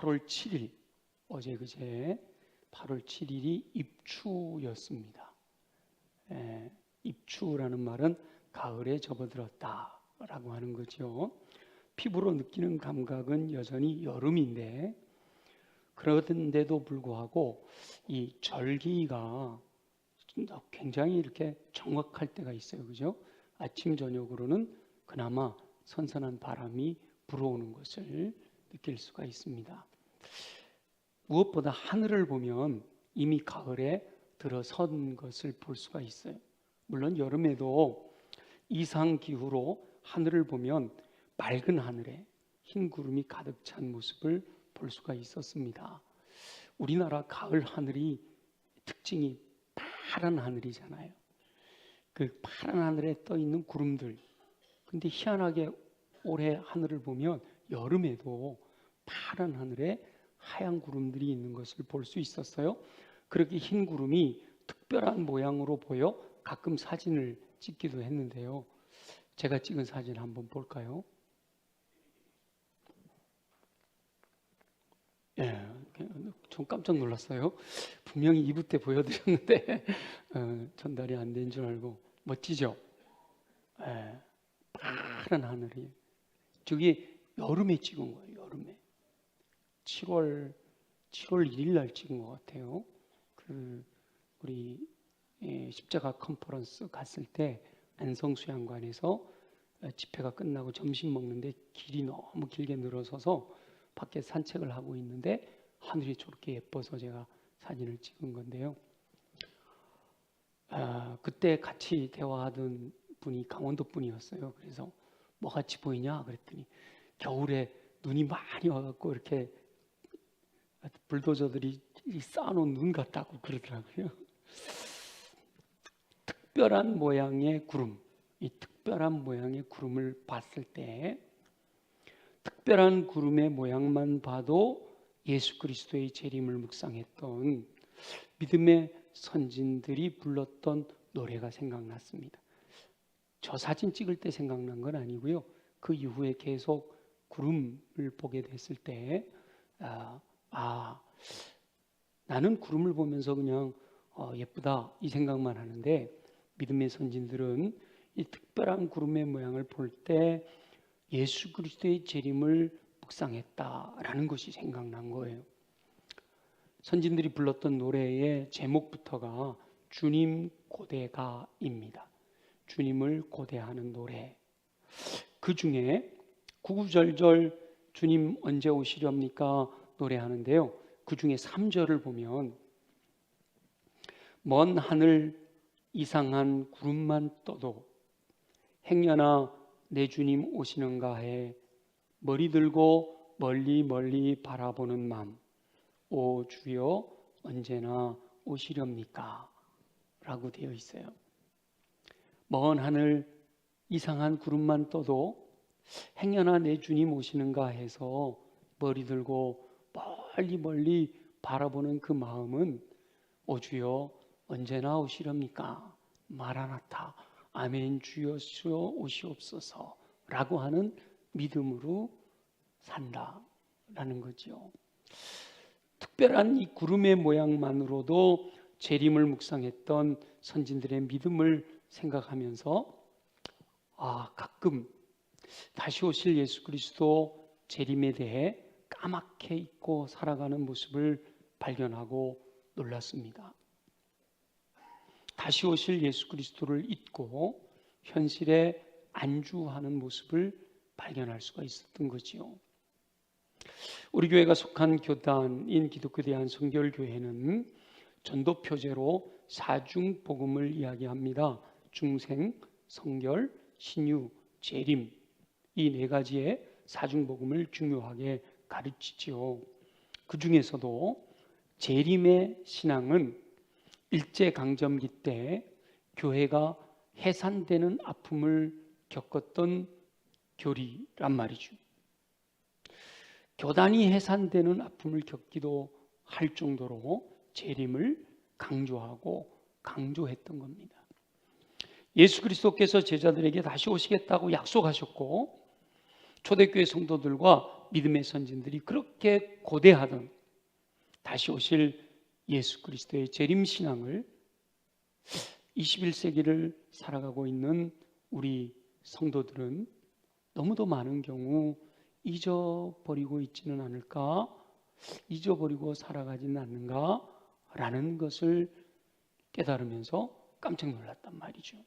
8월 7일, 어제 그제 8월 7일이 입추였습니다. 입추라는 말은 가을에 접어들었다라고 하는 거죠. 피부로 느끼는 감각은 여전히 여름인데, 그런데도 불구하고 이 절기가 굉장히 이렇게 정확할 때가 있어요. 그죠? 아침 저녁으로는 그나마 선선한 바람이 불어오는 것을 느낄 수가 있습니다. 무엇보다 하늘을 보면 이미 가을에 들어선 것을 볼 수가 있어요. 물론 여름에도 이상 기후로 하늘을 보면 맑은 하늘에 흰 구름이 가득 찬 모습을 볼 수가 있었습니다. 우리나라 가을 하늘이 특징이 파란 하늘이잖아요. 그 파란 하늘에 떠 있는 구름들. 근데 희한하게 올해 하늘을 보면 여름에도 파란 하늘에 하얀 구름들이 있는 것을 볼 수 있었어요. 그렇게 흰 구름이 특별한 모양으로 보여 가끔 사진을 찍기도 했는데요. 제가 찍은 사진 한번 볼까요? 좀 깜짝 놀랐어요. 분명히 2부 때 보여드렸는데 전달이 안 된 줄 알고. 멋지죠? 파란 하늘이. 저게 여름에 찍은 거예요. 여름에 7월 1일 날 찍은 것 같아요. 우리 십자가 컨퍼런스 갔을 때 안성수양관에서 집회가 끝나고 점심 먹는데 길이 너무 길게 늘어서서 밖에 산책을 하고 있는데 하늘이 저렇게 예뻐서 제가 사진을 찍은 건데요. 그때 같이 대화하던 분이 강원도 분이었어요. 그래서 뭐 같이 보이냐 그랬더니 겨울에 눈이 많이 와갖고 이렇게 불도저들이 쌓아놓은 눈 같다고 그러더라고요. 특별한 모양의 구름, 이 특별한 모양의 구름을 봤을 때 특별한 구름의 모양만 봐도 예수 그리스도의 재림을 묵상했던 믿음의 선진들이 불렀던 노래가 생각났습니다. 저 사진 찍을 때 생각난 건 아니고요. 그 이후에 계속 구름을 보게 됐을 때 나는 구름을 보면서 그냥 예쁘다 이 생각만 하는데 믿음의 선진들은 이 특별한 구름의 모양을 볼 때 예수 그리스도의 재림을 묵상했다라는 것이 생각난 거예요. 선진들이 불렀던 노래의 제목부터가 주님 고대가입니다. 주님을 고대하는 노래. 그 중에 구구절절 주님 언제 오시렵니까 노래하는데요. 그 중에 3절을 보면 먼 하늘 이상한 구름만 떠도 행여나 내 주님 오시는가 해 머리 들고 멀리 멀리 바라보는 맘 오 주여 언제나 오시렵니까 라고 되어 있어요. 먼 하늘 이상한 구름만 떠도 행여나 내 주님 오시는가 해서 머리 들고 멀리 멀리 바라보는 그 마음은 오 주여 언제나 오시렵니까 마라나타 아멘 주여 오시옵소서 라고 하는 믿음으로 산다라는 거죠. 특별한 이 구름의 모양만으로도 재림을 묵상했던 선진들의 믿음을 생각하면서 가끔 다시 오실 예수 그리스도 재림에 대해 까맣게 잊고 살아가는 모습을 발견하고 놀랐습니다. 다시 오실 예수 그리스도를 잊고 현실에 안주하는 모습을 발견할 수가 있었던 거지요. 우리 교회가 속한 교단인 기독교 대한성결교회는 전도 표제로 사중 복음을 이야기합니다. 중생, 성결, 신유, 재림 이 네 가지의 사중 복음을 중요하게 가르치지요. 그 중에서도 재림의 신앙은 일제강점기 때 교회가 해산되는 아픔을 겪었던 교리란 말이죠. 교단이 해산되는 아픔을 겪기도 할 정도로 재림을 강조하고 강조했던 겁니다. 예수 그리스도께서 제자들에게 다시 오시겠다고 약속하셨고 초대교회 성도들과 믿음의 선진들이 그렇게 고대하던 다시 오실 예수 그리스도의 재림 신앙을 21세기를 살아가고 있는 우리 성도들은 너무도 많은 경우 잊어버리고 있지는 않을까, 잊어버리고 살아가지는 않는가 라는 것을 깨달으면서 깜짝 놀랐단 말이죠.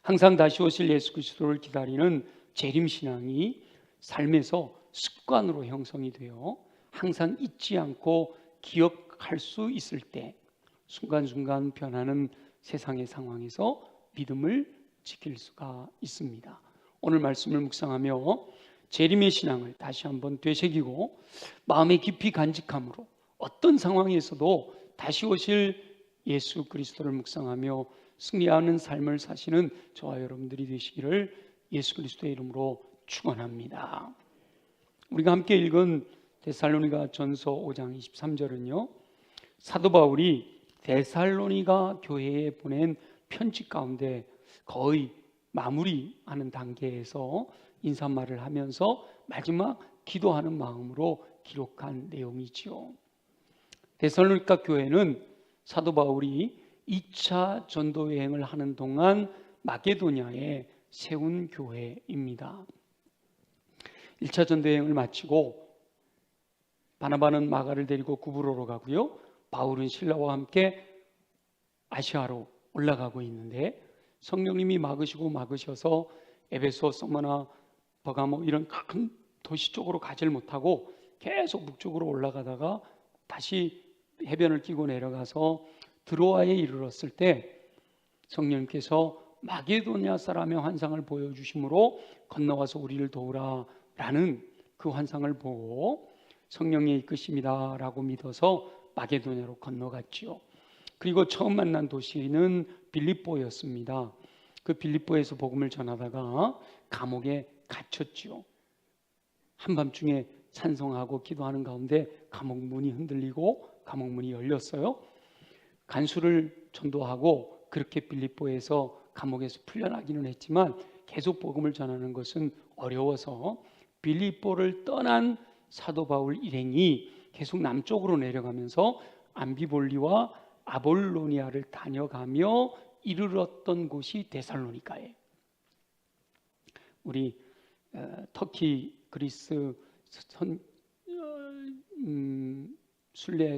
항상 다시 오실 예수 그리스도를 기다리는 재림신앙이 삶에서 습관으로 형성이 되어 항상 잊지 않고 기억할 수 있을 때 순간순간 변하는 세상의 상황에서 믿음을 지킬 수가 있습니다. 오늘 말씀을 묵상하며 재림의 신앙을 다시 한번 되새기고 마음에 깊이 간직함으로 어떤 상황에서도 다시 오실 예수 그리스도를 묵상하며 승리하는 삶을 사시는 저와 여러분들이 되시기를 예수 그리스도의 이름으로 축원합니다. 우리가 함께 읽은 데살로니가 전서 5장 23절은요, 사도 바울이 데살로니가 교회에 보낸 편지 가운데 거의 마무리하는 단계에서 인사말을 하면서 마지막 기도하는 마음으로 기록한 내용이지요. 데살로니가 교회는 사도 바울이 2차 전도 여행을 하는 동안 마게도냐에 세운 교회입니다. 1차 전도 여행을 마치고 바나바는 마가를 데리고 구브로로 가고요, 바울은 실라와 함께 아시아로 올라가고 있는데 성령님이 막으셔서 에베소, 서머나, 버가모 이런 큰 도시 쪽으로 가지를 못하고 계속 북쪽으로 올라가다가 다시 해변을 끼고 내려가서 드로아에 이르렀을 때 성령님께서 마게도냐 사람의 환상을 보여주심으로 건너와서 우리를 도우라 라는 그 환상을 보고 성령의 이끄심이다 라고 믿어서 마게도냐로 건너갔지요. 그리고 처음 만난 도시는 빌립보였습니다. 그 빌립보에서 복음을 전하다가 감옥에 갇혔지요. 한밤중에 찬송하고 기도하는 가운데 감옥 문이 흔들리고 감옥 문이 열렸어요. 간수를 전도하고 그렇게 빌립보에서 감옥에서 풀려나기는 했지만 계속 복음을 전하는 것은 어려워서 빌립보를 떠난 사도 바울 일행이 계속 남쪽으로 내려가면서 암비볼리와 아볼로니아를 다녀가며 이르렀던 곳이 데살로니가예요. 우리 터키, 그리스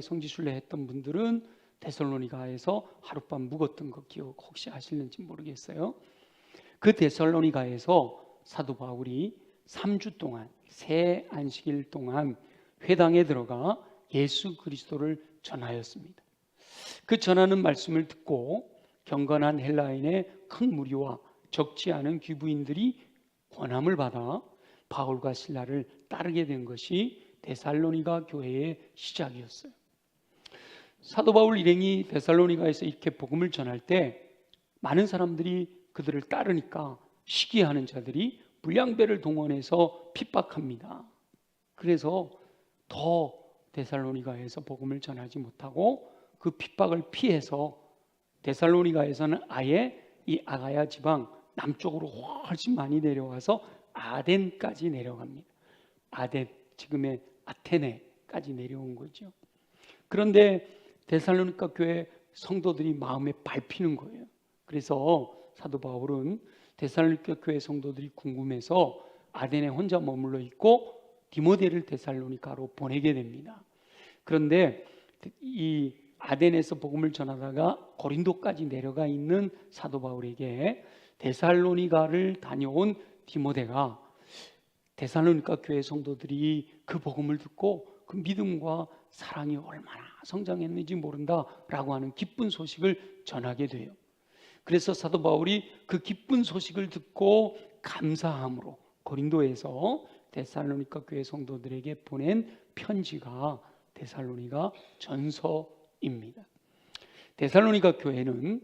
성지 순례했던 분들은 데살로니가에서 하룻밤 묵었던 거 기억 혹시 하실는지 모르겠어요. 그 데살로니가에서 사도 바울이 3주 동안 새 안식일 동안 회당에 들어가 예수 그리스도를 전하였습니다. 그 전하는 말씀을 듣고 경건한 헬라인의 큰 무리와 적지 않은 귀부인들이 권함을 받아 바울과 실라를 따르게 된 것이 데살로니가 교회의 시작이었어요. 사도 바울 일행이 데살로니가에서 이렇게 복음을 전할 때 많은 사람들이 그들을 따르니까 시기하는 자들이 불량배를 동원해서 핍박합니다. 그래서 더 데살로니가에서 복음을 전하지 못하고 그 핍박을 피해서 데살로니가에서는 아예 이 아가야 지방 남쪽으로 훨씬 많이 내려와서 아덴까지 내려갑니다. 아덴, 지금의 아테네까지 내려온 거죠. 그런데 데살로니가 교회 성도들이 마음에 밟히는 거예요. 그래서 사도 바울은 데살로니가 교회 성도들이 궁금해서 아덴에 혼자 머물러 있고 디모데를 데살로니가로 보내게 됩니다. 그런데 이 아덴에서 복음을 전하다가 고린도까지 내려가 있는 사도 바울에게 데살로니가를 다녀온 디모데가 데살로니가 교회 성도들이 그 복음을 듣고 그 믿음과 사랑이 얼마나 성장했는지 모른다라고 하는 기쁜 소식을 전하게 돼요. 그래서 사도 바울이 그 기쁜 소식을 듣고 감사함으로 고린도에서 데살로니가 교회 성도들에게 보낸 편지가 데살로니가 전서입니다. 데살로니가 교회는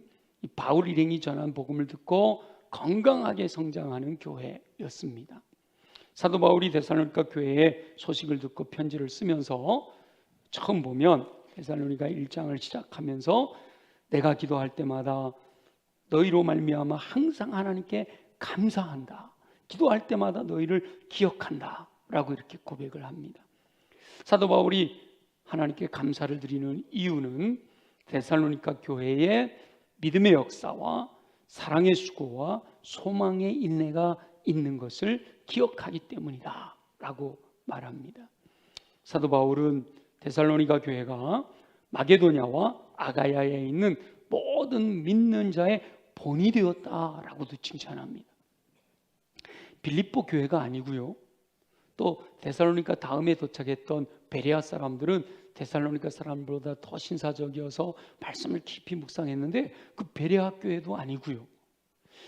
바울 일행이 전한 복음을 듣고 건강하게 성장하는 교회였습니다. 사도 바울이 데살로니가 교회의 소식을 듣고 편지를 쓰면서 처음 보면 데살로니가 1장을 시작하면서 내가 기도할 때마다 너희로 말미암아 항상 하나님께 감사한다. 기도할 때마다 너희를 기억한다 라고 이렇게 고백을 합니다. 사도 바울이 하나님께 감사를 드리는 이유는 데살로니가 교회의 믿음의 역사와 사랑의 수고와 소망의 인내가 있는 것을 기억하기 때문이다 라고 말합니다. 사도 바울은 데살로니가 교회가 마게도냐와 아가야에 있는 모든 믿는 자의 본이 되었다라고도 칭찬합니다. 빌립보 교회가 아니고요, 또 데살로니가 다음에 도착했던 베레아 사람들은 데살로니가 사람들보다 더 신사적이어서 말씀을 깊이 묵상했는데 그 베레아 교회도 아니고요,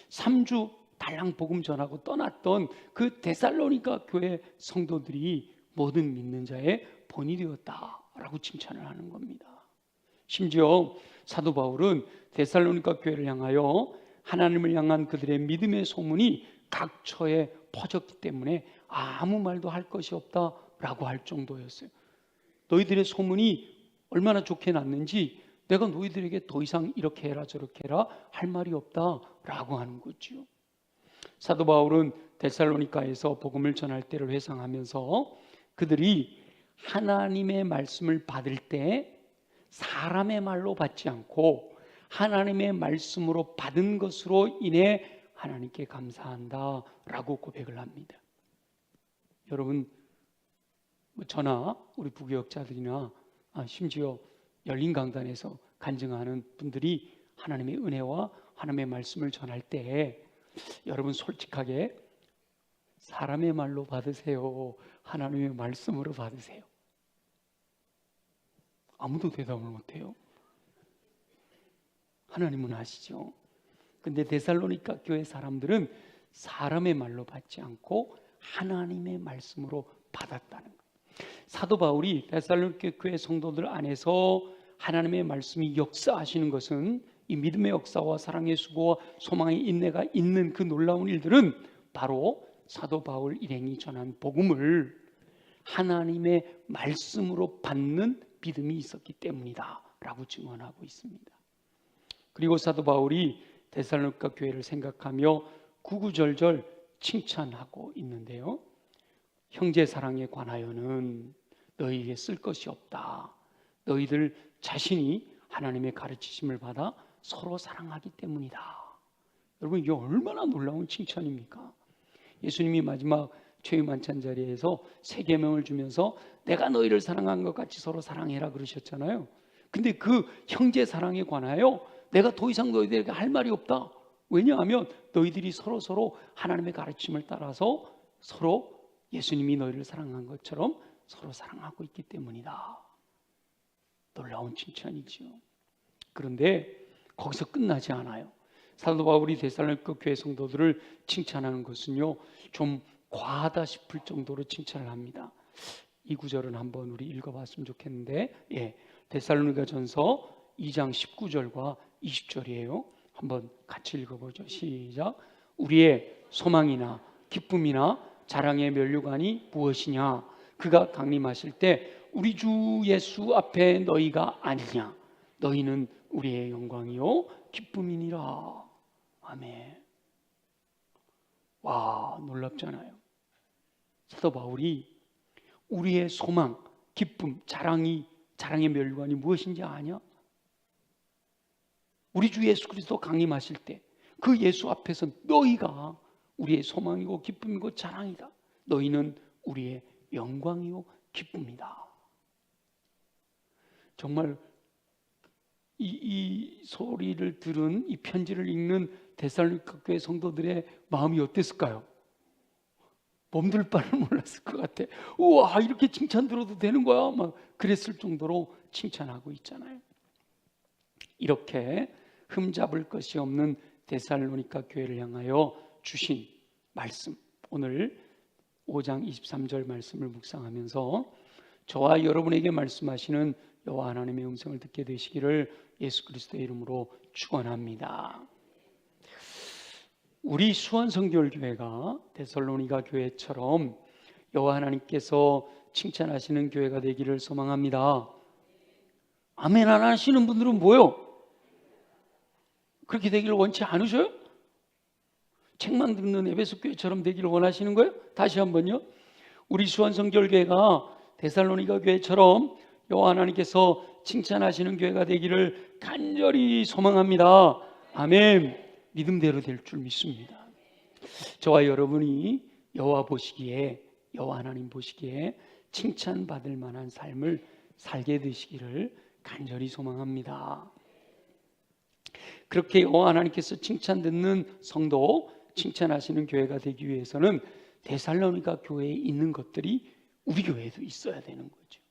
3주 달랑 복음 전하고 떠났던 그 데살로니가 교회 성도들이 모든 믿는 자의 본이 되었다라고 칭찬을 하는 겁니다. 심지어 사도 바울은 데살로니가 교회를 향하여 하나님을 향한 그들의 믿음의 소문이 각처에 퍼졌기 때문에 아무 말도 할 것이 없다라고 할 정도였어요. 너희들의 소문이 얼마나 좋게 났는지 내가 너희들에게 더 이상 이렇게 해라 저렇게 해라 할 말이 없다라고 하는 거죠. 사도 바울은 데살로니가에서 복음을 전할 때를 회상하면서 그들이 하나님의 말씀을 받을 때 사람의 말로 받지 않고 하나님의 말씀으로 받은 것으로 인해 하나님께 감사한다라고 고백을 합니다. 여러분, 저나 우리 부교역자들이나 심지어 열린 강단에서 간증하는 분들이 하나님의 은혜와 하나님의 말씀을 전할 때 여러분 솔직하게 사람의 말로 받으세요, 하나님의 말씀으로 받으세요? 아무도 대답을 못해요. 하나님은 아시죠? 근데 데살로니가 교회 사람들은 사람의 말로 받지 않고 하나님의 말씀으로 받았다는 거예요. 사도 바울이 데살로니가 교회 성도들 안에서 하나님의 말씀이 역사하시는 것은 이 믿음의 역사와 사랑의 수고와 소망의 인내가 있는 그 놀라운 일들은 바로 사도 바울 일행이 전한 복음을 하나님의 말씀으로 받는 믿음이 있었기 때문이다 라고 증언하고 있습니다. 그리고 사도 바울이 데살로니가 교회를 생각하며 구구절절 칭찬하고 있는데요, 형제 사랑에 관하여는 너희에게 쓸 것이 없다. 너희들 자신이 하나님의 가르치심을 받아 서로 사랑하기 때문이다. 여러분, 이게 얼마나 놀라운 칭찬입니까? 예수님이 마지막 최후 만찬 자리에서 세 계명을 주면서 내가 너희를 사랑한 것 같이 서로 사랑해라 그러셨잖아요. 근데 그 형제 사랑에 관하여 내가 더 이상 너희들에게 할 말이 없다. 왜냐하면 너희들이 서로 하나님의 가르침을 따라서 서로 예수님이 너희를 사랑한 것처럼 서로 사랑하고 있기 때문이다. 놀라운 칭찬이죠. 그런데 거기서 끝나지 않아요. 사도 바울이 데살로니가 교회 성도들을 칭찬하는 것은요, 좀 과하다 싶을 정도로 칭찬을 합니다. 이 구절은 한번 우리 읽어봤으면 좋겠는데, 데살로니가 전서 2장 19절과 20절이에요. 한번 같이 읽어보죠. 시작. 우리의 소망이나 기쁨이나 자랑의 면류관이 무엇이냐? 그가 강림하실 때 우리 주 예수 앞에 너희가 아니냐? 너희는 우리의 영광이요 기쁨이니라. 아멘. 와, 놀랍잖아요. 사도 바울이 우리의 소망, 기쁨, 자랑의 면류관이 무엇인지 아냐? 우리 주 예수 그리스도 강림하실 때 그 예수 앞에서 너희가 우리의 소망이고 기쁨이고 자랑이다. 너희는 우리의 영광이요 기쁨이다. 정말 이 소리를 들은, 이 편지를 읽는 데살로니가 교회 성도들의 마음이 어땠을까요? 몸둘 바를 몰랐을 것 같아. 우와, 이렇게 칭찬 들어도 되는 거야? 막 그랬을 정도로 칭찬하고 있잖아요. 이렇게 흠잡을 것이 없는 데살로니가 교회를 향하여 주신 말씀, 오늘 5장 23절 말씀을 묵상하면서 저와 여러분에게 말씀하시는 여호와 하나님의 음성을 듣게 되시기를 예수 그리스도의 이름으로 축원합니다. 우리 수원성결교회가 데살로니가 교회처럼 여호와 하나님께서 칭찬하시는 교회가 되기를 소망합니다. 아멘 안 하시는 분들은 뭐요? 그렇게 되기를 원치 않으셔요? 책만 듣는 에베소 교회처럼 되기를 원하시는 거예요? 다시 한번요. 우리 수원성결교회가 데살로니가 교회처럼 여호와 하나님께서 칭찬하시는 교회가 되기를 간절히 소망합니다. 아멘. 믿음대로 될 줄 믿습니다. 저와 여러분이 여호와 보시기에, 여호와 하나님 보시기에 칭찬받을 만한 삶을 살게 되시기를 간절히 소망합니다. 그렇게 여호와 하나님께서 칭찬 듣는 성도, 칭찬하시는 교회가 되기 위해서는 데살로니가 교회에 있는 것들이 우리 교회에도 있어야 되는 거죠.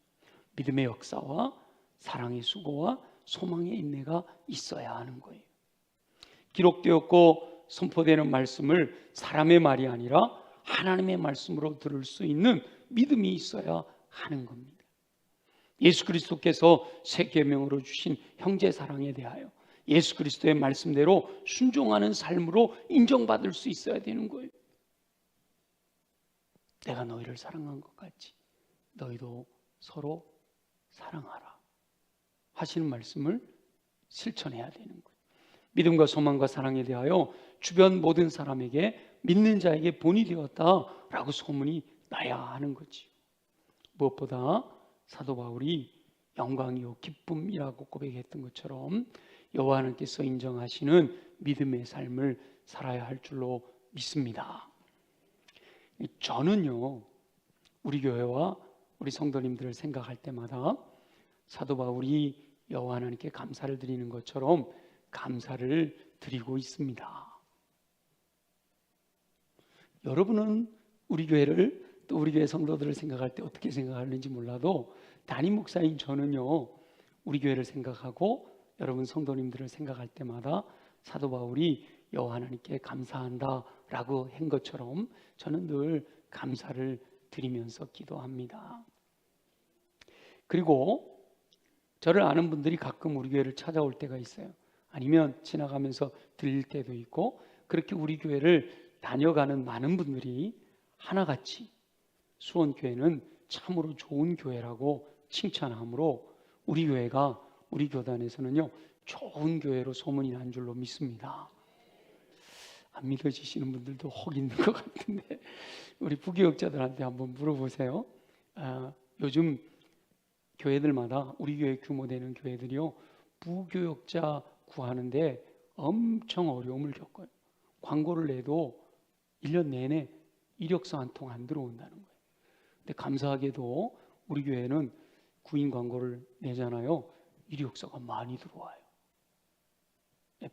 믿음의 역사와 사랑의 수고와 소망의 인내가 있어야 하는 거예요. 기록되었고 선포되는 말씀을 사람의 말이 아니라 하나님의 말씀으로 들을 수 있는 믿음이 있어야 하는 겁니다. 예수 그리스도께서 새 계명으로 주신 형제 사랑에 대하여 예수 그리스도의 말씀대로 순종하는 삶으로 인정받을 수 있어야 되는 거예요. 내가 너희를 사랑한 것 같이 너희도 서로 사랑하라 하시는 말씀을 실천해야 되는 거예요. 믿음과 소망과 사랑에 대하여 주변 모든 사람에게, 믿는 자에게 본이 되었다라고 소문이 나야 하는 거지요. 무엇보다 사도 바울이 영광이요 기쁨이라고 고백했던 것처럼 여호와 하나님께서 인정하시는 믿음의 삶을 살아야 할 줄로 믿습니다. 저는요, 우리 교회와 우리 성도님들을 생각할 때마다 사도 바울이 여호와 하나님께 감사를 드리는 것처럼 감사를 드리고 있습니다. 여러분은 우리 교회를, 또 우리 교회 성도들을 생각할 때 어떻게 생각하는지 몰라도 담임 목사인 저는요, 우리 교회를 생각하고 여러분 성도님들을 생각할 때마다 사도 바울이 여호와 하나님께 감사한다라고 한 것처럼 저는 늘 감사를 드리면서 기도합니다. 그리고 저를 아는 분들이 가끔 우리 교회를 찾아올 때가 있어요. 아니면 지나가면서 들릴 때도 있고, 그렇게 우리 교회를 다녀가는 많은 분들이 하나같이 수원교회는 참으로 좋은 교회라고 칭찬하므로 우리 교회가, 우리 교단에서는요 좋은 교회로 소문이 난 줄로 믿습니다. 안 믿어지시는 분들도 혹 있는 것 같은데 우리 부교역자들한테 한번 물어보세요. 요즘 교회들마다, 우리 교회 규모 되는 교회들이요, 부교역자 구하는데 엄청 어려움을 겪어요. 광고를 내도 1년 내내 이력서 한 통 안 들어온다는 거예요. 근데 감사하게도 우리 교회는 구인 광고를 내잖아요. 이력서가 많이 들어와요.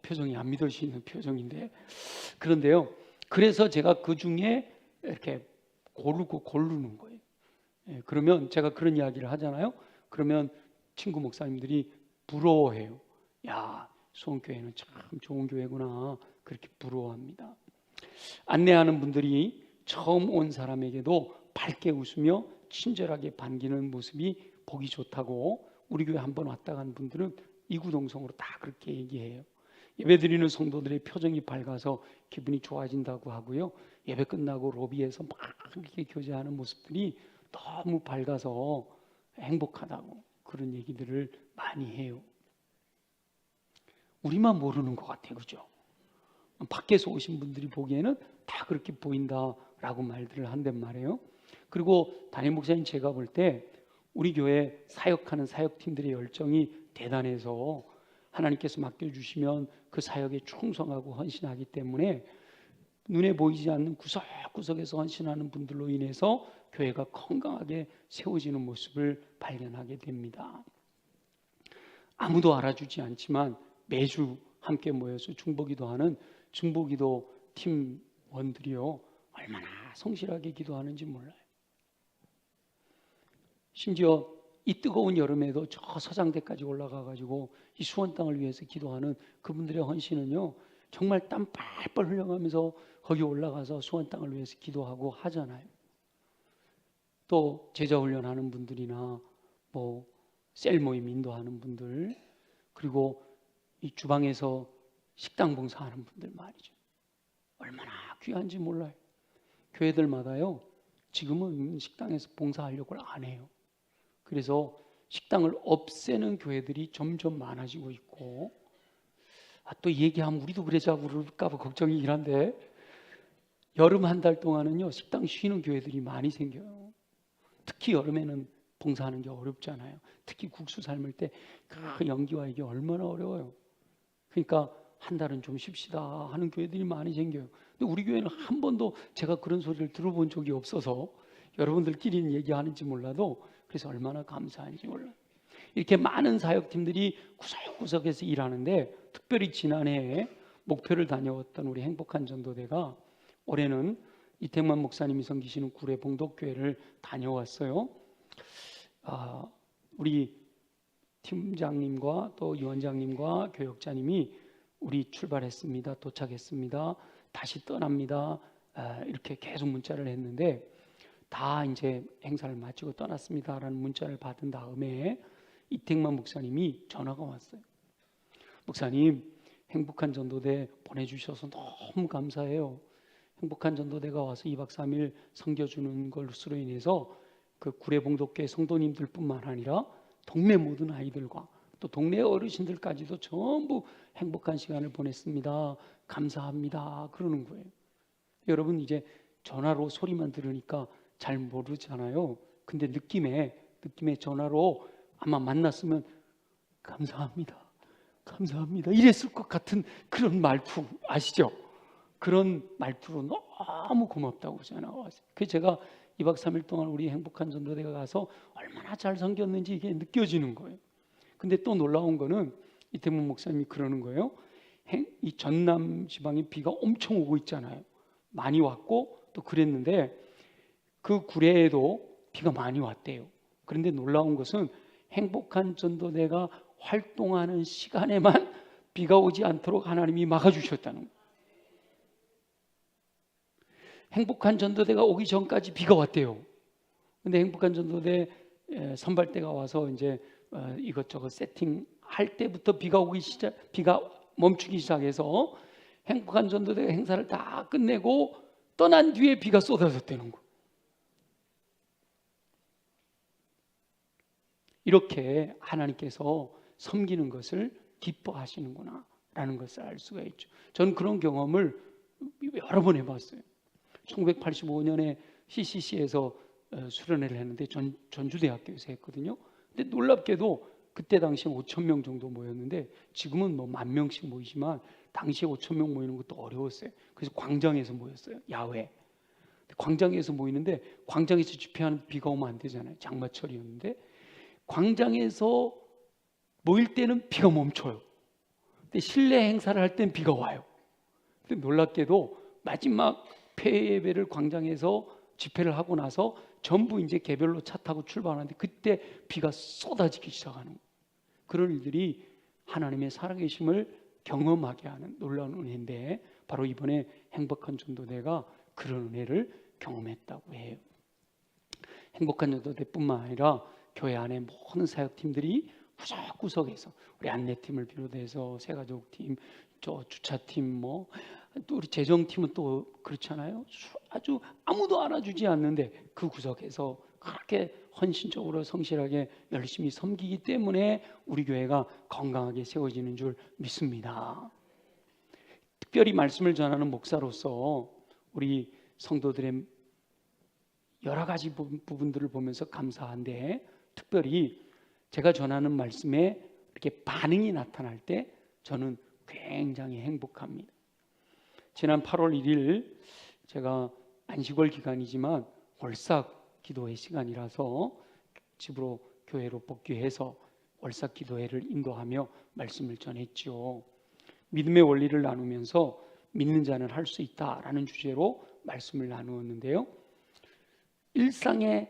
표정이 안 믿어지는 표정인데, 그런데요, 그래서 제가 그 중에 이렇게 고르는 거예요. 그러면 제가 그런 이야기를 하잖아요. 그러면 친구 목사님들이 부러워해요. 야, 수원교회는 참 좋은 교회구나, 그렇게 부러워합니다. 안내하는 분들이 처음 온 사람에게도 밝게 웃으며 친절하게 반기는 모습이 보기 좋다고 우리 교회 한번 왔다 간 분들은 이구동성으로 다 그렇게 얘기해요. 예배드리는 성도들의 표정이 밝아서 기분이 좋아진다고 하고요, 예배 끝나고 로비에서 막 이렇게 교제하는 모습들이 너무 밝아서 행복하다고 그런 얘기들을 많이 해요. 우리만 모르는 것 같아요, 그죠? 밖에서 오신 분들이 보기에는 다 그렇게 보인다라고 말들을 한단 말이에요. 그리고 담임 목사님 제가 볼 때 우리 교회 사역하는 사역팀들의 열정이 대단해서 하나님께서 맡겨주시면 그 사역에 충성하고 헌신하기 때문에 눈에 보이지 않는 구석구석에서 헌신하는 분들로 인해서 교회가 건강하게 세워지는 모습을 발견하게 됩니다. 아무도 알아주지 않지만 매주 함께 모여서 중보기도하는 중보기도 팀원들이요, 얼마나 성실하게 기도하는지 몰라요. 심지어 이 뜨거운 여름에도 저 서장대까지 올라가가지고 이 수원 땅을 위해서 기도하는 그분들의 헌신은요, 정말 땀 뻘뻘 흘려가면서 거기 올라가서 수원 땅을 위해서 기도하고 하잖아요. 또 제자 훈련하는 분들이나 뭐 셀 모임 인도하는 분들, 그리고 이 주방에서 식당 봉사하는 분들 말이죠. 얼마나 귀한지 몰라요. 교회들마다요, 지금은 식당에서 봉사하려고 안 해요. 그래서 식당을 없애는 교회들이 점점 많아지고 있고, 또 얘기하면 우리도 그러자고 그럴까 봐 걱정이긴 한데, 여름 한 달 동안은요 식당 쉬는 교회들이 많이 생겨요. 특히 여름에는 봉사하는 게 어렵잖아요. 특히 국수 삶을 때 그 연기와 이게 얼마나 어려워요. 그러니까 한 달은 좀 쉽시다 하는 교회들이 많이 생겨요. 근데 우리 교회는 한 번도 제가 그런 소리를 들어본 적이 없어서 여러분들끼리는 얘기하는지 몰라도 그래서 얼마나 감사한지 몰라요. 이렇게 많은 사역팀들이 구석구석에서 일하는데 특별히 지난해에 목표를 다녀왔던 우리 행복한 전도대가 올해는 이택만 목사님이 섬기시는 구례 봉독교회를 다녀왔어요. 우리 팀장님과 또 위원장님과 교역자님이 우리 출발했습니다. 도착했습니다. 다시 떠납니다. 이렇게 계속 문자를 했는데 다 이제 행사를 마치고 떠났습니다라는 문자를 받은 다음에 이택만 목사님이 전화가 왔어요. 목사님, 행복한 전도대 보내주셔서 너무 감사해요. 행복한 전도대가 와서 2박 3일 섬겨주는 것으로 인해서 그 구례봉독교회 성도님들 뿐만 아니라 동네 모든 아이들과 또 동네 어르신들까지도 전부 행복한 시간을 보냈습니다. 감사합니다. 그러는 거예요. 여러분 이제 전화로 소리만 들으니까 잘 모르잖아요. 근데 느낌에 전화로 아마 만났으면 감사합니다. 감사합니다. 이랬을 것 같은 그런 말투 아시죠? 그런 말투로 너무 고맙다고 전화가 왔어요. 그래서 제가 2박 3일 동안 우리 행복한 전도대가 가서 얼마나 잘 섬겼는지 이게 느껴지는 거예요. 근데 또 놀라운 거는 이태문 목사님이 그러는 거예요. 이 전남 지방에 비가 엄청 오고 있잖아요. 많이 왔고 또 그랬는데 그 구례에도 비가 많이 왔대요. 그런데 놀라운 것은 행복한 전도대가 활동하는 시간에만 비가 오지 않도록 하나님이 막아주셨다는 거예요. 행복한 전도대가 오기 전까지 비가 왔대요. 근데 행복한 전도대 선발대가 와서 이제 이것저것 세팅할 때부터 비가 멈추기 시작해서 행복한 전도대가 행사를 다 끝내고 떠난 뒤에 비가 쏟아졌다는 거예요. 이렇게 하나님께서 섬기는 것을 기뻐하시는구나 라는 것을 알 수가 있죠. 저는 그런 경험을 여러 번 해봤어요. 1985년에 CCC에서 수련회를 했는데 전주대학교에서 했거든요. 근데 놀랍게도 그때 당시에 5,000명 정도 모였는데 지금은 뭐 10,000명씩 모이지만 당시에 5,000명 모이는 것도 어려웠어요. 그래서 광장에서 모였어요. 야외. 광장에서 모이는데 광장에서 집회하는 비가 오면 안 되잖아요. 장마철이었는데 광장에서 모일 때는 비가 멈춰요. 근데 실내 행사를 할 때는 비가 와요. 근데 놀랍게도 마지막 폐회 예배를 광장에서 집회를 하고 나서 전부 이제 개별로 차 타고 출발하는데 그때 비가 쏟아지기 시작하는 거예요. 그런 일들이 하나님의 살아계심을 경험하게 하는 놀라운 은혜인데 바로 이번에 행복한 전도대가 그런 은혜를 경험했다고 해요. 행복한 전도대뿐만 아니라 교회 안에 모든 사역팀들이 구석구석에서 우리 안내팀을 비롯해서 새가족팀, 저 주차팀, 또 우리 재정팀은 또 그렇잖아요. 아주 아무도 알아주지 않는데 그 구석에서 그렇게 헌신적으로 성실하게 열심히 섬기기 때문에 우리 교회가 건강하게 세워지는 줄 믿습니다. 특별히 말씀을 전하는 목사로서 우리 성도들의 여러 가지 부분들을 보면서 감사한데 특별히 제가 전하는 말씀에 이렇게 반응이 나타날 때 저는 굉장히 행복합니다. 지난 8월 1일 제가 안식월 기간이지만 월삭 기도회 시간이라서 집으로 교회로 복귀해서 월삭 기도회를 인도하며 말씀을 전했죠. 믿음의 원리를 나누면서 믿는 자는 할 수 있다라는 주제로 말씀을 나누었는데요. 일상의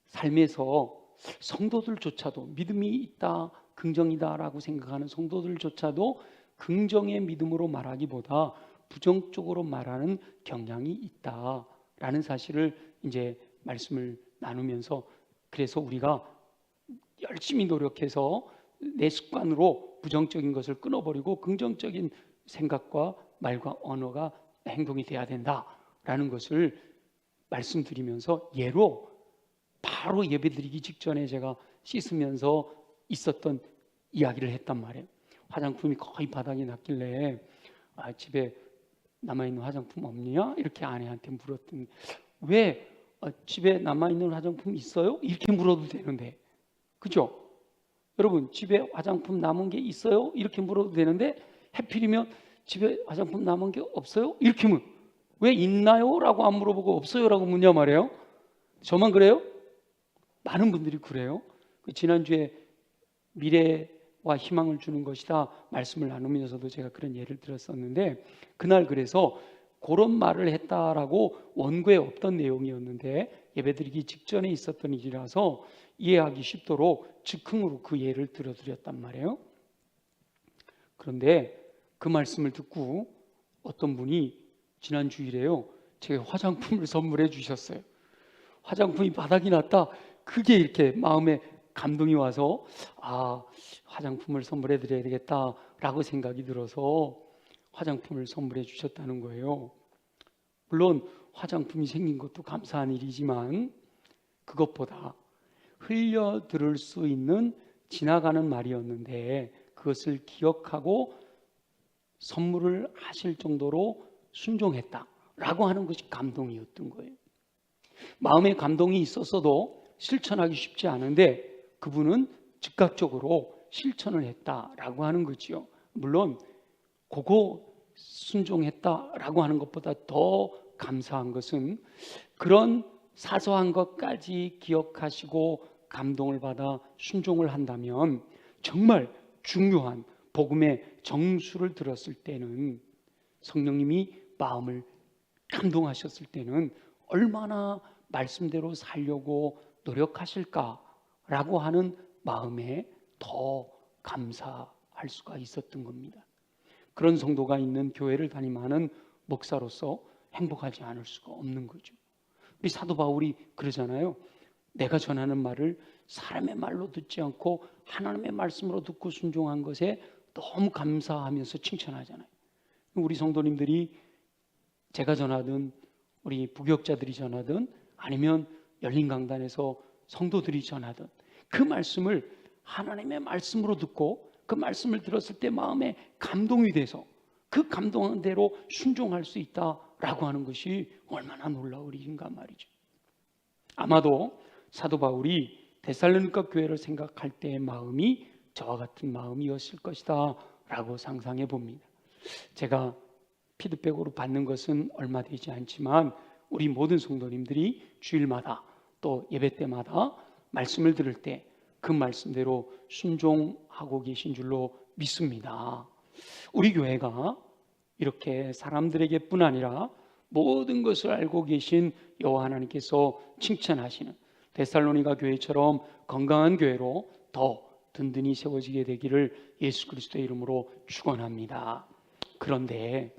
삶에서 성도들조차도 믿음이 있다, 긍정이다라고 생각하는 성도들조차도 긍정의 믿음으로 말하기보다 부정적으로 말하는 경향이 있다라는 사실을 이제 말씀을 나누면서 그래서 우리가 열심히 노력해서 내 습관으로 부정적인 것을 끊어버리고 긍정적인 생각과 말과 언어가 행동이 돼야 된다라는 것을 말씀드리면서 예로 바로 예배드리기 직전에 제가 씻으면서 있었던 이야기를 했단 말이에요. 화장품이 거의 바닥에 났길래 집에 남아있는 화장품 없냐? 이렇게 아내한테 물었더니 왜 집에 남아있는 화장품 있어요? 이렇게 물어도 되는데, 그죠? 여러분, 집에 화장품 남은 게 있어요? 이렇게 물어도 되는데, 해필이면 집에 화장품 남은 게 없어요? 이렇게 왜 있나요? 라고 안 물어보고 없어요? 라고 묻냐 말이에요. 저만 그래요? 많은 분들이 그래요. 지난주에 미래와 희망을 주는 것이다 말씀을 나누면서도 제가 그런 예를 들었었는데, 그날 그래서 그런 말을 했다라고 원고에 없던 내용이었는데 예배드리기 직전에 있었던 일이라서 이해하기 쉽도록 즉흥으로 그 예를 들어드렸단 말이에요. 그런데 그 말씀을 듣고 어떤 분이 지난 주일에요, 제게 화장품을 선물해 주셨어요. 화장품이 바닥이 났다. 그게 이렇게 마음에 감동이 와서 화장품을 선물해 드려야 되겠다라고 생각이 들어서 화장품을 선물해 주셨다는 거예요. 물론 화장품이 생긴 것도 감사한 일이지만 그것보다 흘려 들을 수 있는 지나가는 말이었는데 그것을 기억하고 선물을 하실 정도로 순종했다라고 하는 것이 감동이었던 거예요. 마음에 감동이 있었어도 실천하기 쉽지 않은데 그분은 즉각적으로 실천을 했다라고 하는 거지요. 물론 그거 순종했다라고 하는 것보다 더 감사한 것은 그런 사소한 것까지 기억하시고 감동을 받아 순종을 한다면 정말 중요한 복음의 정수를 들었을 때는, 성령님이 마음을 감동하셨을 때는 얼마나 말씀대로 살려고 노력하실까라고 하는 마음에 더 감사할 수가 있었던 겁니다. 그런 성도가 있는 교회를 다니면은 목사로서 행복하지 않을 수가 없는 거죠. 우리 사도 바울이 그러잖아요. 내가 전하는 말을 사람의 말로 듣지 않고 하나님의 말씀으로 듣고 순종한 것에 너무 감사하면서 칭찬하잖아요. 우리 성도님들이 제가 전하든 우리 부교육자들이 전하든 아니면 열린 강단에서 성도들이 전하든 그 말씀을 하나님의 말씀으로 듣고 그 말씀을 들었을 때 마음에 감동이 돼서 그 감동한 대로 순종할 수 있다라고 하는 것이 얼마나 놀라운 일인가 말이죠. 아마도 사도 바울이 데살로니가 교회를 생각할 때의 마음이 저와 같은 마음이었을 것이다 라고 상상해 봅니다. 제가 피드백으로 받는 것은 얼마 되지 않지만 우리 모든 성도님들이 주일마다 또 예배 때마다 말씀을 들을 때 그 말씀대로 순종하고 계신 줄로 믿습니다. 우리 교회가 이렇게 사람들에게 뿐 아니라 모든 것을 알고 계신 여호와 하나님께서 칭찬하시는 데살로니가 교회처럼 건강한 교회로 더 든든히 세워지게 되기를 예수 그리스도의 이름으로 축원합니다. 그런데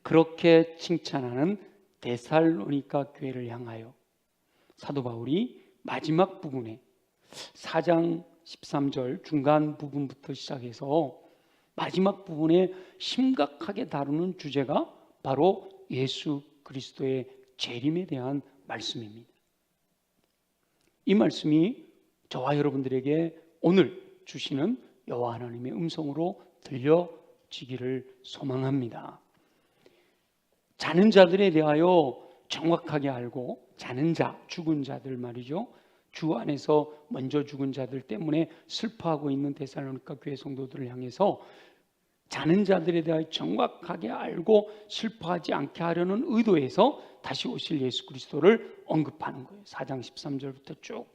그렇게 칭찬하는 데살로니가 교회를 향하여 사도 바울이 마지막 부분에 4장 13절 중간 부분부터 시작해서 마지막 부분에 심각하게 다루는 주제가 바로 예수 그리스도의 재림에 대한 말씀입니다. 이 말씀이 저와 여러분들에게 오늘 주시는 여호와 하나님의 음성으로 들려지기를 소망합니다. 자는 자들에 대하여 정확하게 알고, 자는 자, 죽은 자들 말이죠. 주 안에서 먼저 죽은 자들 때문에 슬퍼하고 있는 데살로니가 교회 성도들을 향해서 자는 자들에 대하여 정확하게 알고 슬퍼하지 않게 하려는 의도에서 다시 오실 예수 그리스도를 언급하는 거예요. 4장 13절부터 쭉.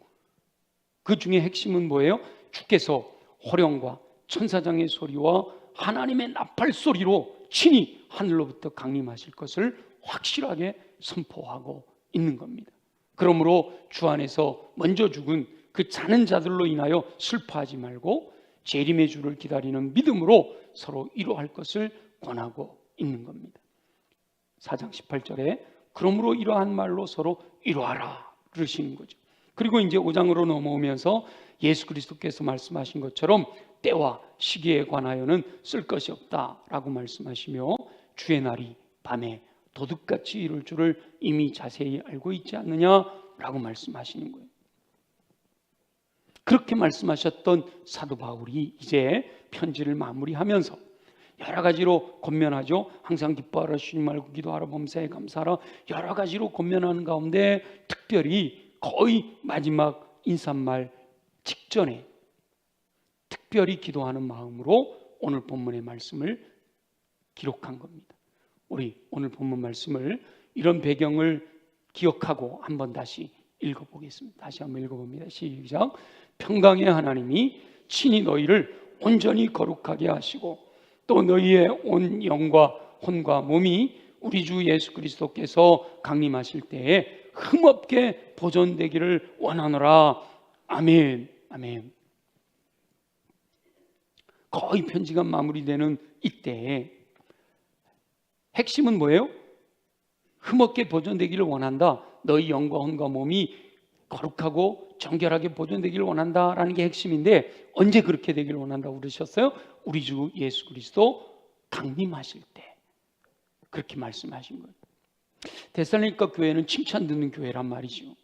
그 중에 핵심은 뭐예요? 주께서 호령과 천사장의 소리와 하나님의 나팔 소리로 친히 하늘로부터 강림하실 것을 확실하게 선포하고 있는 겁니다. 그러므로 주 안에서 먼저 죽은 그 자는 자들로 인하여 슬퍼하지 말고 재림의 주를 기다리는 믿음으로 서로 위로할 것을 권하고 있는 겁니다. 4장 18절에 그러므로 이러한 말로 서로 위로하라 그러시는 거죠. 그리고 이제 5장으로 넘어오면서 예수 그리스도께서 말씀하신 것처럼 때와 시기에 관하여는 쓸 것이 없다라고 말씀하시며 주의 날이 밤에 도둑같이 이룰 줄을 이미 자세히 알고 있지 않느냐라고 말씀하시는 거예요. 그렇게 말씀하셨던 사도 바울이 이제 편지를 마무리하면서 여러 가지로 권면하죠. 항상 기뻐하라, 쉬지 말고 기도하라, 범사에 감사하라. 여러 가지로 권면하는 가운데 특별히 거의 마지막 인사말 직전에 특별히 기도하는 마음으로 오늘 본문의 말씀을 기록한 겁니다. 우리 오늘 본문 말씀을 이런 배경을 기억하고 한번 다시 읽어보겠습니다. 다시 한번 읽어봅니다. 시작. 평강의 하나님이 친히 너희를 온전히 거룩하게 하시고 또 너희의 온 영과 혼과 몸이 우리 주 예수 그리스도께서 강림하실 때에 흠없게 보존되기를 원하노라. 아멘. 아멘. 거의 편지가 마무리되는 이때에 핵심은 뭐예요? 흠없게 보존되기를 원한다. 너희 영과 혼과 몸이 거룩하고 정결하게 보존되기를 원한다라는 게 핵심인데, 언제 그렇게 되기를 원한다고 그러셨어요? 우리 주 예수 그리스도 강림하실 때 그렇게 말씀하신 거예요. 데살로니가 교회는 칭찬 듣는 교회란 말이죠.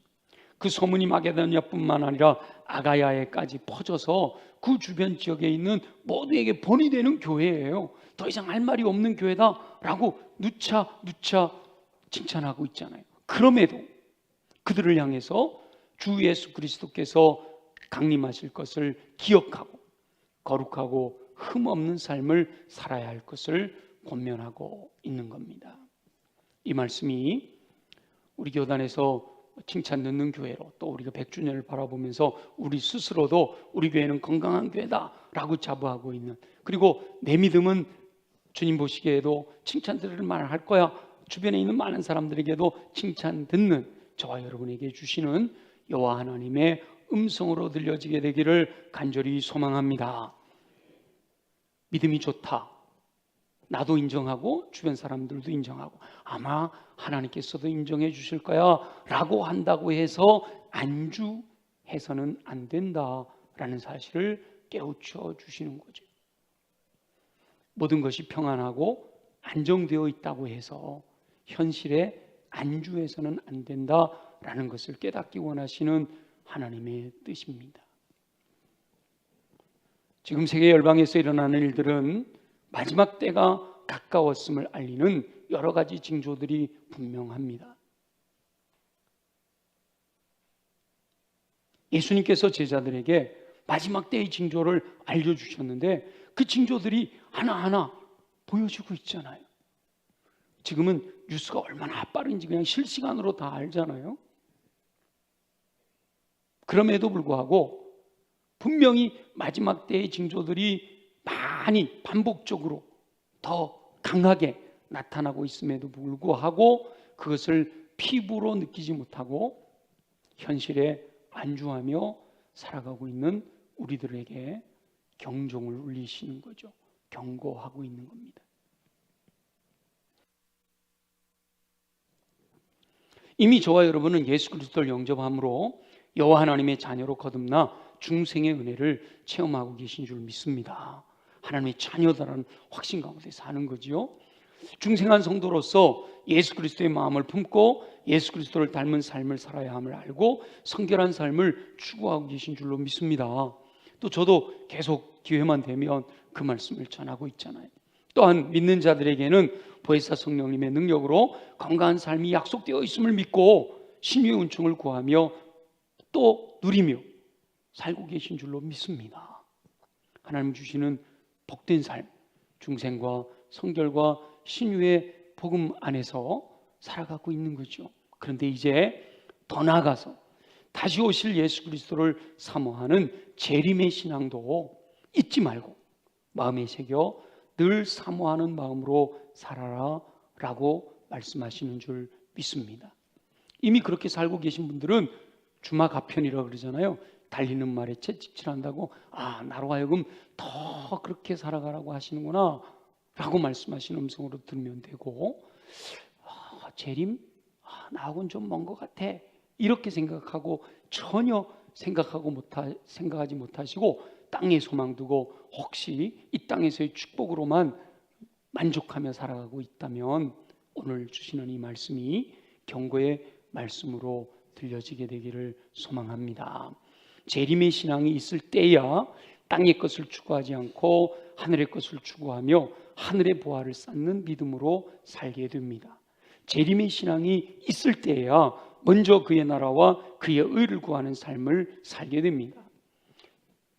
그 소문이 마게도냐뿐만 아니라 아가야에까지 퍼져서 그 주변 지역에 있는 모두에게 본이 되는 교회예요. 더 이상 할 말이 없는 교회다라고 누차 칭찬하고 있잖아요. 그럼에도 그들을 향해서 주 예수 그리스도께서 강림하실 것을 기억하고 거룩하고 흠없는 삶을 살아야 할 것을 권면하고 있는 겁니다. 이 말씀이 우리 교단에서 칭찬 듣는 교회로, 또 우리가 100주년을 바라보면서 우리 스스로도 우리 교회는 건강한 교회다라고 자부하고 있는, 그리고 내 믿음은 주님 보시기에도 칭찬 들을 만할 거야, 주변에 있는 많은 사람들에게도 칭찬 듣는 저와 여러분에게 주시는 여호와 하나님의 음성으로 들려지게 되기를 간절히 소망합니다. 믿음이 좋다, 나도 인정하고 주변 사람들도 인정하고 아마 하나님께서도 인정해 주실 거야 라고 한다고 해서 안주해서는 안 된다라는 사실을 깨우쳐 주시는 거죠. 모든 것이 평안하고 안정되어 있다고 해서 현실에 안주해서는 안 된다라는 것을 깨닫기 원하시는 하나님의 뜻입니다. 지금 세계 열방에서 일어나는 일들은 마지막 때가 가까웠음을 알리는 여러 가지 징조들이 분명합니다. 예수님께서 제자들에게 마지막 때의 징조를 알려주셨는데 그 징조들이 하나하나 보여주고 있잖아요. 지금은 뉴스가 얼마나 빠른지 그냥 실시간으로 다 알잖아요. 그럼에도 불구하고 분명히 마지막 때의 징조들이 많이 반복적으로 더 강하게 나타나고 있음에도 불구하고 그것을 피부로 느끼지 못하고 현실에 안주하며 살아가고 있는 우리들에게 경종을 울리시는 거죠. 경고하고 있는 겁니다. 이미 저와 여러분은 예수 그리스도를 영접함으로 여호와 하나님의 자녀로 거듭나 중생의 은혜를 체험하고 계신 줄 믿습니다. 하나님의 자녀다라는 확신 가운데 사는 거지요. 중생한 성도로서 예수 그리스도의 마음을 품고 예수 그리스도를 닮은 삶을 살아야 함을 알고 성결한 삶을 추구하고 계신 줄로 믿습니다. 또 저도 계속 기회만 되면 그 말씀을 전하고 있잖아요. 또한 믿는 자들에게는 보혜사 성령님의 능력으로 건강한 삶이 약속되어 있음을 믿고 신유의 은총을 구하며 또 누리며 살고 계신 줄로 믿습니다. 하나님 주시는 복된 삶, 중생과 성결과 신유의 복음 안에서 살아가고 있는 거죠. 그런데 이제 더 나아가서 다시 오실 예수 그리스도를 사모하는 재림의 신앙도 잊지 말고 마음에 새겨 늘 사모하는 마음으로 살아라 라고 말씀하시는 줄 믿습니다. 이미 그렇게 살고 계신 분들은 주마가편이라고 그러잖아요. 달리는 말에 채찍질한다고 나로 하여금 더 그렇게 살아가라고 하시는구나 라고 말씀하시는 음성으로 들으면 되고, 재림? 나하고는 좀 먼 것 같아 이렇게 생각하고 전혀 생각하지 못하시고 땅에 소망 두고 혹시 이 땅에서의 축복으로만 만족하며 살아가고 있다면 오늘 주시는 이 말씀이 경고의 말씀으로 들려지게 되기를 소망합니다. 재림의 신앙이 있을 때야 땅의 것을 추구하지 않고 하늘의 것을 추구하며 하늘의 보화를 쌓는 믿음으로 살게 됩니다. 재림의 신앙이 있을 때에야 먼저 그의 나라와 그의 의를 구하는 삶을 살게 됩니다.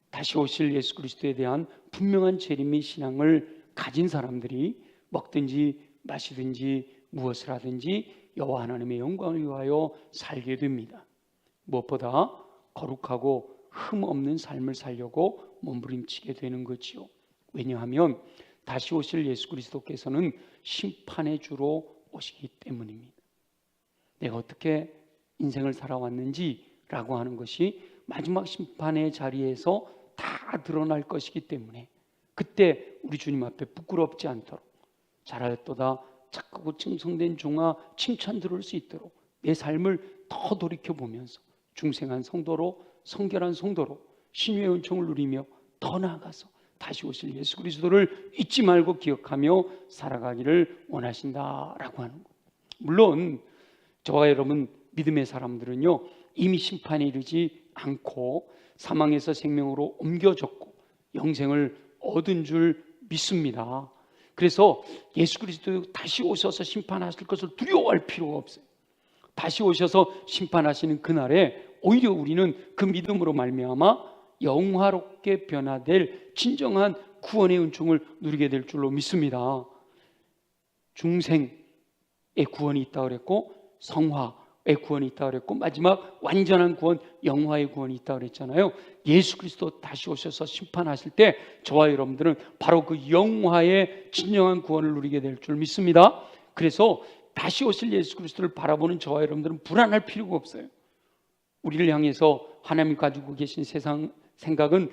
다시 오실 예수 그리스도에 대한 분명한 재림의 신앙을 가진 사람들이 먹든지 마시든지 무엇을 하든지 여호와 하나님의 영광을 위하여 살게 됩니다. 무엇보다 거룩하고 흠 없는 삶을 살려고 몸부림치게 되는 거지요. 왜냐하면 다시 오실 예수 그리스도께서는 심판의 주로 오시기 때문입니다. 내가 어떻게 인생을 살아왔는지라고 하는 것이 마지막 심판의 자리에서 다 드러날 것이기 때문에 그때 우리 주님 앞에 부끄럽지 않도록 잘하였도다 착하고 충성된 종아 칭찬 들을 수 있도록 내 삶을 더 돌이켜보면서 중생한 성도로 성결한 성도로 신유의 은총을 누리며 더 나아가서 다시 오실 예수 그리스도를 잊지 말고 기억하며 살아가기를 원하신다라고 하는 것. 물론 저와 여러분 믿음의 사람들은요 이미 심판에 이르지 않고 사망에서 생명으로 옮겨졌고 영생을 얻은 줄 믿습니다. 그래서 예수 그리스도 다시 오셔서 심판하실 것을 두려워할 필요가 없어요. 다시 오셔서 심판하시는 그날에 오히려 우리는 그 믿음으로 말미암아 영화롭게 변화될 진정한 구원의 은총을 누리게 될 줄로 믿습니다. 중생의 구원이 있다고 그랬고 성화의 구원이 있다고 그랬고 마지막 완전한 구원 영화의 구원이 있다고 그랬잖아요. 예수 그리스도 다시 오셔서 심판하실 때 저와 여러분들은 바로 그 영화의 진정한 구원을 누리게 될 줄 믿습니다. 그래서 다시 오실 예수 그리스도를 바라보는 저와 여러분들은 불안할 필요가 없어요. 우리를 향해서 하나님 가지고 계신 세상 생각은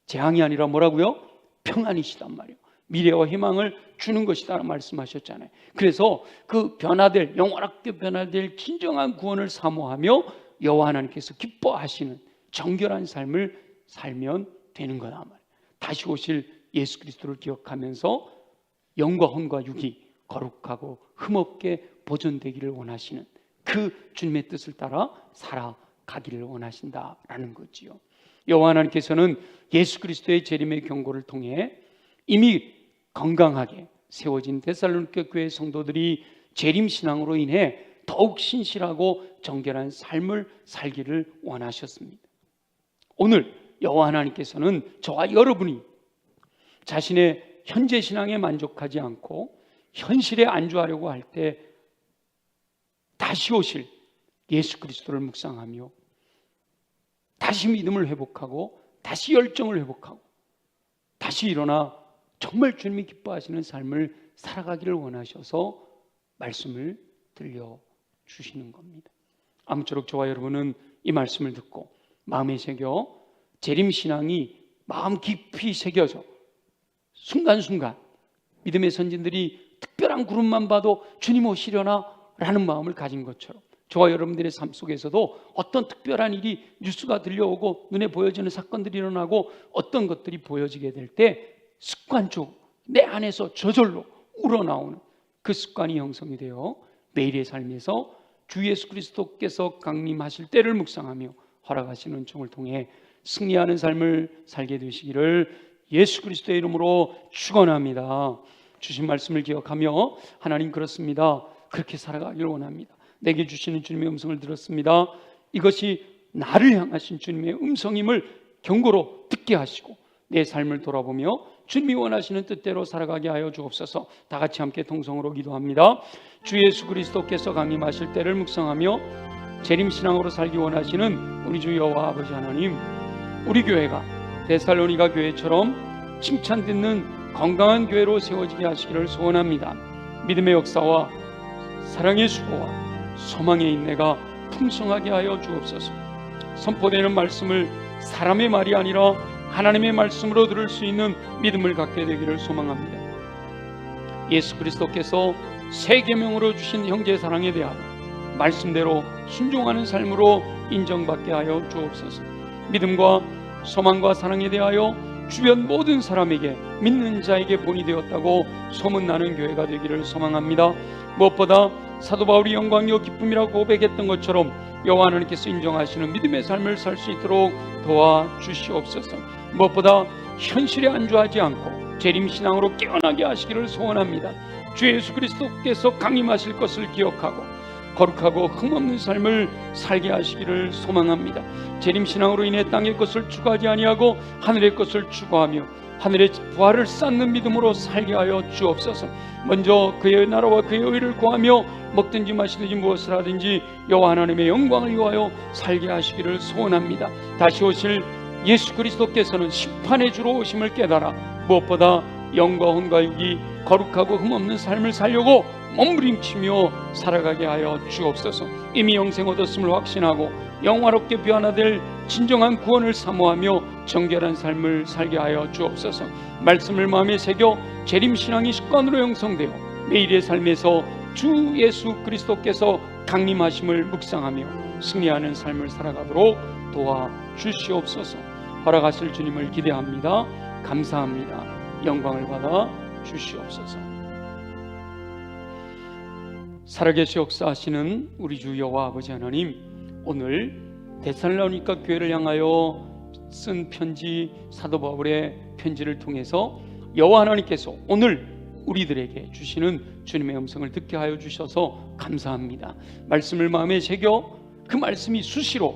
재앙이 아니라 뭐라고요? 평안이시단 말이에요. 미래와 희망을 주는 것이다 말씀하셨잖아요. 그래서 그 변화될 영원하게 변화될 진정한 구원을 사모하며 여호와 하나님께서 기뻐하시는 정결한 삶을 살면 되는 거다 말이에요. 다시 오실 예수 그리스도를 기억하면서 영과 혼과 육이 거룩하고 흠없게 보존되기를 원하시는 그 주님의 뜻을 따라 살아가기를 원하신다라는 거지요. 여호와 하나님께서는 예수 그리스도의 재림의 경고를 통해 이미 건강하게 세워진 데살로니가 교회 성도들이 재림 신앙으로 인해 더욱 신실하고 정결한 삶을 살기를 원하셨습니다. 오늘 여호와 하나님께서는 저와 여러분이 자신의 현재 신앙에 만족하지 않고 현실에 안주하려고 할 때 다시 오실 예수 그리스도를 묵상하며 다시 믿음을 회복하고 다시 열정을 회복하고 다시 일어나 정말 주님이 기뻐하시는 삶을 살아가기를 원하셔서 말씀을 들려주시는 겁니다. 아무쪼록 저와 여러분은 이 말씀을 듣고 마음에 새겨 재림신앙이 마음 깊이 새겨져 순간순간 믿음의 선진들이 특별한 그룹만 봐도 주님 오시려나 라는 마음을 가진 것처럼 저와 여러분들의 삶 속에서도 어떤 특별한 일이 뉴스가 들려오고 눈에 보여지는 사건들이 일어나고 어떤 것들이 보여지게 될 때 습관적으로 내 안에서 저절로 우러나오는 그 습관이 형성이 되어 매일의 삶에서 주 예수 그리스도께서 강림하실 때를 묵상하며 허락하시는 은총을 통해 승리하는 삶을 살게 되시기를 예수 그리스도의 이름으로 축원합니다. 주신 말씀을 기억하며 하나님 그렇습니다. 그렇게 살아가기를 원합니다. 내게 주시는 주님의 음성을 들었습니다. 이것이 나를 향하신 주님의 음성임을 경고로 듣게 하시고 내 삶을 돌아보며 주님이 원하시는 뜻대로 살아가게 하여 주옵소서. 다 같이 함께 통성으로 기도합니다. 주 예수 그리스도께서 강림하실 때를 묵상하며 재림신앙으로 살기 원하시는 우리 주 여호와 아버지 하나님, 우리 교회가 데살로니가 교회처럼 칭찬 듣는 건강한 교회로 세워지게 하시기를 소원합니다. 믿음의 역사와 사랑의 수고와 소망의 인내가 풍성하게 하여 주옵소서. 선포되는 말씀을 사람의 말이 아니라 하나님의 말씀으로 들을 수 있는 믿음을 갖게 되기를 소망합니다. 예수 그리스도께서 새 계명으로 주신 형제 사랑에 대하여 말씀대로 순종하는 삶으로 인정받게 하여 주옵소서. 믿음과 소망과 사랑에 대하여 주변 모든 사람에게 믿는 자에게 본이 되었다고 소문나는 교회가 되기를 소망합니다. 무엇보다 사도 바울이 영광이요 기쁨이라고 고백했던 것처럼 여호와 하나님께서 인정하시는 믿음의 삶을 살 수 있도록 도와주시옵소서. 무엇보다 현실에 안주하지 않고 재림신앙으로 깨어나게 하시기를 소원합니다. 주 예수 그리스도께서 강림하실 것을 기억하고 거룩하고 흠없는 삶을 살게 하시기를 소망합니다. 재림신앙으로 인해 땅의 것을 추구하지 아니하고 하늘의 것을 추구하며 하늘의 부활을 쌓는 믿음으로 살게 하여 주옵소서. 먼저 그의 나라와 그의 의를 구하며 먹든지 마시든지 무엇을 하든지 여호와 하나님의 영광을 위하여 살게 하시기를 소원합니다. 다시 오실 예수 그리스도께서는 심판의 주로 오심을 깨달아 무엇보다 영과 혼과 육이 거룩하고 흠없는 삶을 살려고 몸부림치며 살아가게 하여 주옵소서. 이미 영생 얻었음을 확신하고 영화롭게 변화될 진정한 구원을 사모하며 정결한 삶을 살게 하여 주옵소서. 말씀을 마음에 새겨 재림신앙이 습관으로 형성되어 매일의 삶에서 주 예수 그리스도께서 강림하심을 묵상하며 승리하는 삶을 살아가도록 도와주시옵소서. 허락하실 주님을 기대합니다. 감사합니다. 영광을 받아 주시옵소서. 살아계시 역사하시는 우리 주 여호와 아버지 하나님, 오늘 데살로니가 교회를 향하여 쓴 편지, 사도 바울의 편지를 통해서 여호와 하나님께서 오늘 우리들에게 주시는 주님의 음성을 듣게 하여 주셔서 감사합니다. 말씀을 마음에 새겨 그 말씀이 수시로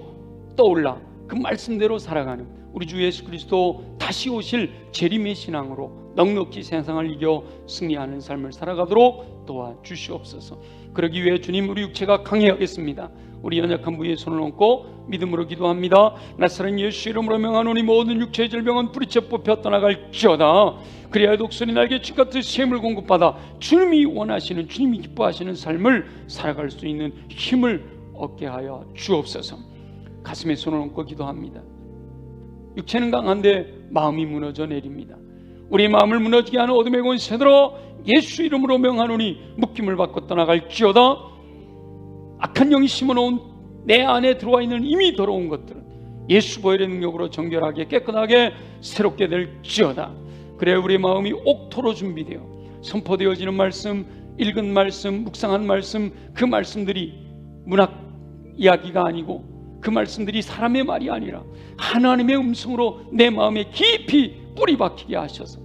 떠올라 그 말씀대로 살아가는 우리 주 예수 그리스도 다시 오실 재림의 신앙으로 넉넉히 세상을 이겨 승리하는 삶을 살아가도록 도와주시옵소서. 그러기 위해 주님, 우리 육체가 강해야겠습니다. 우리 연약한 부위에 손을 얹고 믿음으로 기도합니다. 나사렛 예수 이름으로 명하노니 모든 육체의 질병은 뿌리째 뽑혀 떠나갈지어다. 그리하여 독수리 날개짓 같은 셈을 공급받아 주님이 원하시는, 주님이 기뻐하시는 삶을 살아갈 수 있는 힘을 얻게 하여 주옵소서. 가슴에 손을 얹고 기도합니다. 육체는 강한데 마음이 무너져 내립니다. 우리 마음을 무너지게 하는 어둠의 권세들아 예수 이름으로 명하노니 묶임을 받고 떠나갈지어다. 악한 영이 심어놓은 내 안에 들어와 있는 이미 더러운 것들은 예수 보혈의 능력으로 정결하게 깨끗하게 새롭게 될지어다. 그래 우리의 마음이 옥토로 준비되어 선포되어지는 말씀, 읽은 말씀, 묵상한 말씀, 그 말씀들이 문학 이야기가 아니고 그 말씀들이 사람의 말이 아니라 하나님의 음성으로 내 마음에 깊이 뿌리 박히게 하셔서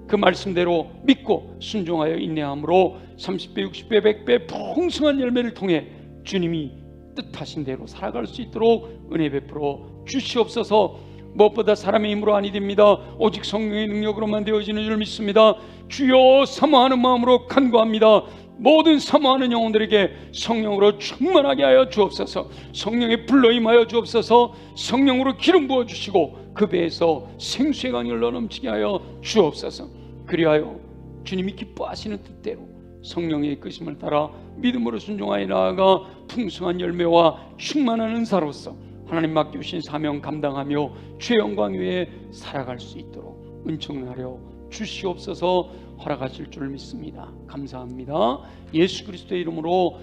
그 말씀대로 믿고 순종하여 인내함으로 30배, 60배, 100배 풍성한 열매를 통해 주님이 뜻하신 대로 살아갈 수 있도록 은혜 베풀어 주시옵소서. 무엇보다 사람의 힘으로 아니 됩니다. 오직 성령의 능력으로만 되어지는 줄 믿습니다. 주여, 사모하는 마음으로 간구합니다. 모든 사모하는 영혼들에게 성령으로 충만하게 하여 주옵소서. 성령의 불러 임하여 주옵소서. 성령으로 기름 부어 주시고 그 배에서 생수의 강이 흘러 넘치게 하여 주옵소서. 그리하여 주님이 기뻐하시는 뜻대로 성령의 이끄심을 따라 믿음으로 순종하여 나아가 풍성한 열매와 충만한 은사로서 하나님 맡겨주신 사명 감당하며 주의 영광 위에 살아갈 수 있도록 은총하려 주시옵소서. 허락하실 줄 믿습니다. 감사합니다. 예수 그리스도의 이름으로